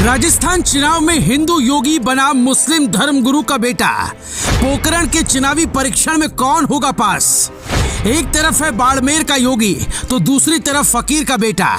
राजस्थान चुनाव में हिंदू योगी बना मुस्लिम धर्मगुरु का बेटा। पोखरण के चुनावी परीक्षण में कौन होगा पास? एक तरफ है बाड़मेर का योगी तो दूसरी तरफ फकीर का बेटा।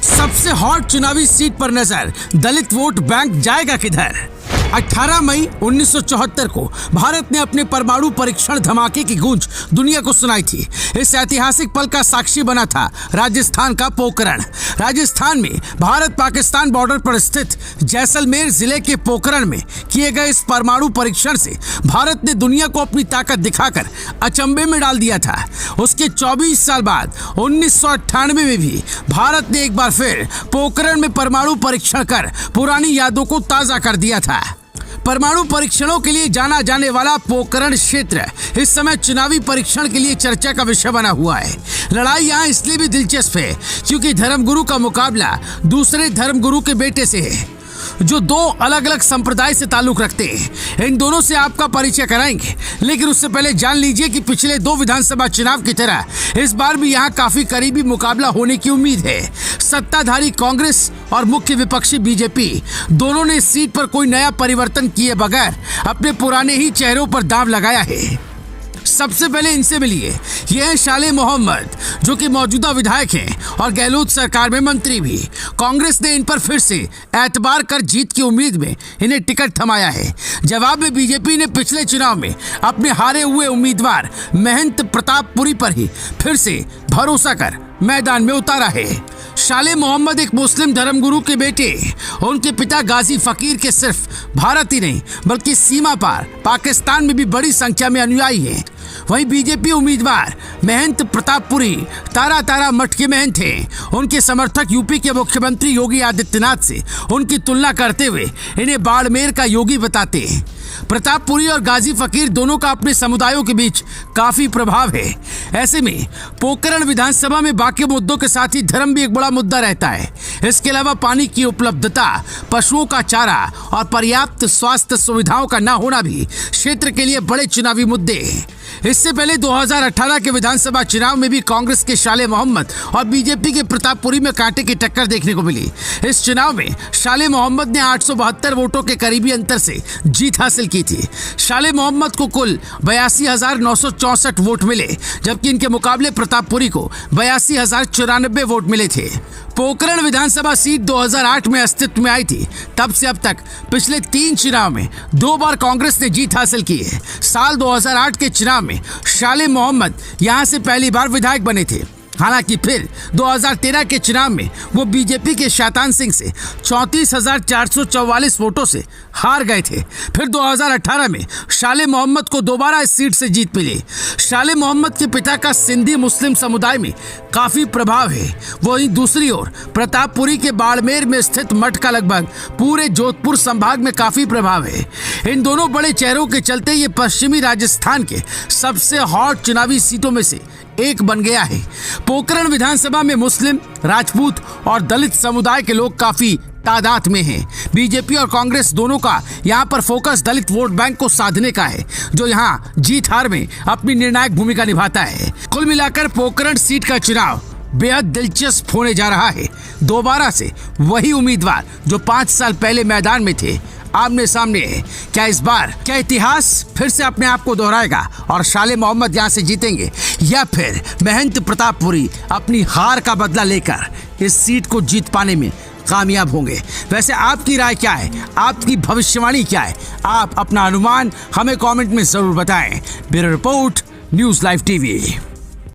सबसे हॉट चुनावी सीट पर नजर, दलित वोट बैंक जाएगा किधर? 18 मई 1974 को भारत ने अपने परमाणु परीक्षण धमाके की गूंज दुनिया को सुनाई थी। इस ऐतिहासिक पल का साक्षी बना था राजस्थान का पोखरण। राजस्थान में भारत पाकिस्तान बॉर्डर पर स्थित जैसलमेर जिले के पोखरण में किए गए इस परमाणु परीक्षण से भारत ने दुनिया को अपनी ताकत दिखाकर अचंभे में डाल दिया था। उसके 24 साल बाद 1998 में भी भारत ने एक बार फिर पोखरण में परमाणु परीक्षण कर पुरानी यादों को ताजा कर दिया था। परमाणु परीक्षणों के लिए जाना जाने वाला पोखरण क्षेत्र इस समय चुनावी परीक्षण के लिए चर्चा का विषय बना हुआ है। लड़ाई यहाँ इसलिए भी दिलचस्प है क्योंकि धर्मगुरु का मुकाबला दूसरे धर्मगुरु के बेटे से है जो दो अलग अलग संप्रदाय से ताल्लुक रखते हैं। इन दोनों से आपका परिचय कराएंगे, लेकिन उससे पहले जान लीजिए कि पिछले 2 विधानसभा चुनाव की तरह इस बार भी यहाँ काफी करीबी मुकाबला होने की उम्मीद है। सत्ताधारी कांग्रेस और मुख्य विपक्षी बीजेपी दोनों ने इस सीट पर कोई नया परिवर्तन किए बगैर अपने पुराने ही चेहरों पर दांव लगाया है। सबसे पहले इनसे मिलिए, ये है शाले मोहम्मद जो कि मौजूदा विधायक हैं और गहलोत सरकार में मंत्री भी। कांग्रेस ने इन पर फिर से एतबार कर जीत की उम्मीद में इन्हें टिकट थमाया है। जवाब में बीजेपी ने पिछले चुनाव में अपने हारे हुए उम्मीदवार महंत प्रतापपुरी पर ही फिर से भरोसा कर मैदान में उतारा है। शाले मोहम्मद एक मुस्लिम धर्मगुरु के बेटे। उनके पिता गाजी फकीर के सिर्फ भारत ही नहीं बल्कि सीमा पार पाकिस्तान में भी बड़ी संख्या में अनुयायी हैं। वहीं बीजेपी उम्मीदवार महंत प्रतापपुरी तारा मठ के महंत हैं। उनके समर्थक यूपी के मुख्यमंत्री योगी आदित्यनाथ से उनकी तुलना करते हुए इन्हें बाड़मेर का योगी बताते हैं। प्रतापपुरी और गाजी फकीर दोनों का अपने समुदायों के बीच काफी प्रभाव है। ऐसे में पोखरण विधानसभा में बाकी मुद्दों के साथ ही धर्म भी एक बड़ा मुद्दा रहता है। इसके अलावा पानी की उपलब्धता, पशुओं का चारा और पर्याप्त स्वास्थ्य सुविधाओं का न होना भी क्षेत्र के लिए बड़े चुनावी मुद्दे हैं। इससे पहले 2018 के विधानसभा चुनाव में भी कांग्रेस के शाले मोहम्मद और बीजेपी के प्रतापपुरी में कांटे की टक्कर देखने को मिली। इस चुनाव में शाले मोहम्मद ने 872 वोटों के करीबी अंतर से जीत हासिल की थी। शाले मोहम्मद को कुल 82,964 वोट मिले, जबकि इनके मुकाबले प्रतापपुरी को 82,094 वोट मिले थे। पोखरण विधानसभा सीट 2008 में अस्तित्व में आई थी। तब से अब तक पिछले 3 चुनाव में 2 बार कांग्रेस ने जीत हासिल की है। साल 2008 के चुनाव में शाले मोहम्मद यहां से पहली बार विधायक बने थे। हालांकि फिर 2013 के चुनाव में वो बीजेपी के शैतान सिंह से 34,444 वोटों से हार गए थे। फिर 2018 में शाले मोहम्मद को दोबारा इस सीट से जीत मिली। शाले मोहम्मद के पिता का सिंधी मुस्लिम समुदाय में काफी प्रभाव है। वहीं दूसरी ओर प्रतापपुरी के बाड़मेर में स्थित मठ का लगभग पूरे जोधपुर संभाग में काफी प्रभाव है। इन दोनों बड़े चेहरों के चलते ये पश्चिमी राजस्थान के सबसे हॉट चुनावी सीटों में से एक बन गया है। पोखरण विधानसभा में मुस्लिम, राजपूत और दलित समुदाय के लोग काफी तादाद में हैं। बीजेपी और कांग्रेस दोनों का यहाँ पर फोकस दलित वोट बैंक को साधने का है, जो यहाँ जीत हार में अपनी निर्णायक भूमिका निभाता है। कुल मिलाकर पोखरण सीट का चुनाव बेहद दिलचस्प होने जा रहा है। दोबारा से वही उम्मीदवार जो 5 साल पहले मैदान में थे आमने सामने है। क्या इस बार इतिहास फिर से अपने आप को दोहराएगा और शाले मोहम्मद यहाँ से जीतेंगे, या फिर महंत प्रतापपुरी अपनी हार का बदला लेकर इस सीट को जीत पाने में कामयाब होंगे? वैसे आपकी राय क्या है? आपकी भविष्यवाणी क्या है? आप अपना अनुमान हमें कमेंट में जरूर बताएं। Bureau report, news live TV.